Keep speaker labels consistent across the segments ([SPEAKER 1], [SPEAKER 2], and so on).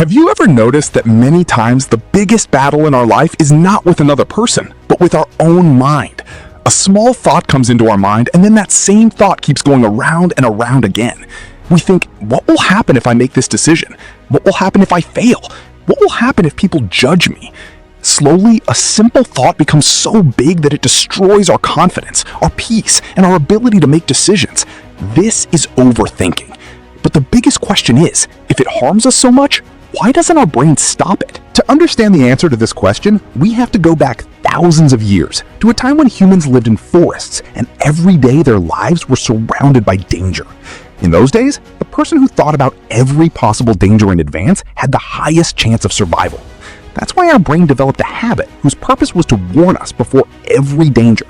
[SPEAKER 1] Have you ever noticed that many times the biggest battle in our life is not with another person, but with our own mind? A small thought comes into our mind, and then that same thought keeps going around and around again. We think, what will happen if I make this decision? What will happen if I fail? What will happen if people judge me? Slowly, a simple thought becomes so big that it destroys our confidence, our peace, and our ability to make decisions. This is overthinking. But the biggest question is, if it harms us so much, why doesn't our brain stop it? To understand the answer to this question, we have to go back thousands of years to a time when humans lived in forests and every day their lives were surrounded by danger. In those days, the person who thought about every possible danger in advance had the highest chance of survival. That's why our brain developed a habit whose purpose was to warn us before every danger.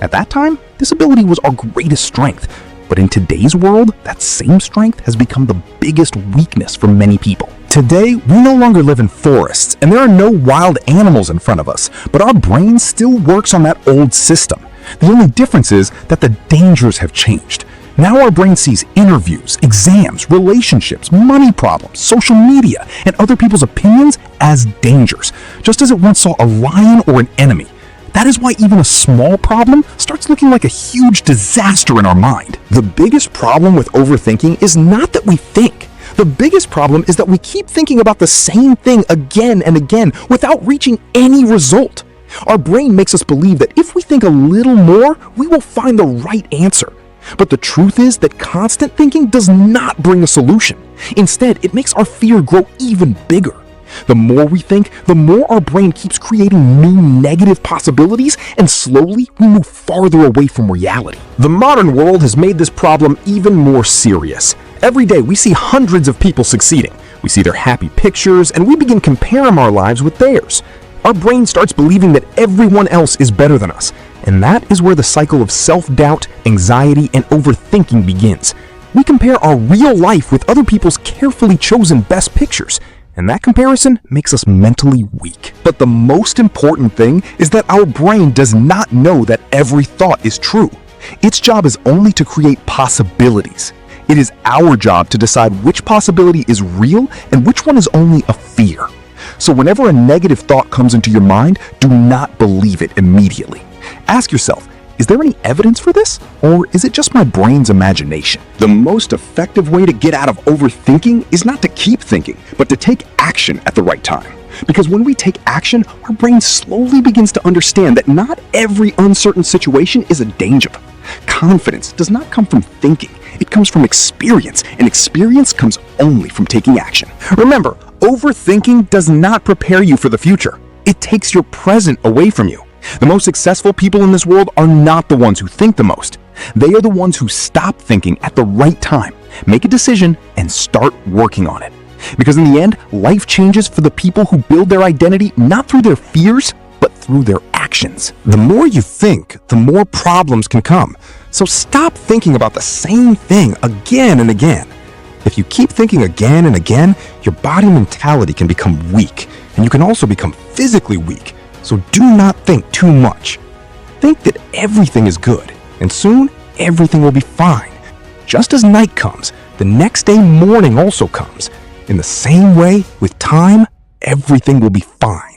[SPEAKER 1] At that time, this ability was our greatest strength. But in today's world, that same strength has become the biggest weakness for many people. Today, we no longer live in forests, and there are no wild animals in front of us, but our brain still works on that old system. The only difference is that the dangers have changed. Now our brain sees interviews, exams, relationships, money problems, social media, and other people's opinions as dangers, just as it once saw a lion or an enemy. That is why even a small problem starts looking like a huge disaster in our mind. The biggest problem with overthinking is not that we think. The biggest problem is that we keep thinking about the same thing again and again without reaching any result. Our brain makes us believe that if we think a little more, we will find the right answer. But the truth is that constant thinking does not bring a solution. Instead, it makes our fear grow even bigger. The more we think, the more our brain keeps creating new negative possibilities, and slowly we move farther away from reality. The modern world has made this problem even more serious. Every day we see hundreds of people succeeding. We see their happy pictures, and we begin comparing our lives with theirs. Our brain starts believing that everyone else is better than us, and that is where the cycle of self-doubt, anxiety, and overthinking begins. We compare our real life with other people's carefully chosen best pictures, and that comparison makes us mentally weak. But the most important thing is that our brain does not know that every thought is true. Its job is only to create possibilities. It is our job to decide which possibility is real and which one is only a fear. So whenever a negative thought comes into your mind, do not believe it immediately. Ask yourself, is there any evidence for this? Or is it just my brain's imagination? The most effective way to get out of overthinking is not to keep thinking, but to take action at the right time. Because when we take action, our brain slowly begins to understand that not every uncertain situation is a danger. Confidence does not come from thinking, it comes from experience, and experience comes only from taking action. Remember, overthinking does not prepare you for the future. It takes your present away from you. The most successful people in this world are not the ones who think the most. They are the ones who stop thinking at the right time, make a decision, and start working on it. Because in the end, life changes for the people who build their identity not through their fears, but through their actions. The more you think, the more problems can come. So stop thinking about the same thing again and again. If you keep thinking again and again, your body mentality can become weak, and you can also become physically weak. So do not think too much. Think that everything is good, and soon everything will be fine. Just as night comes, the next day morning also comes. In the same way, with time, everything will be fine.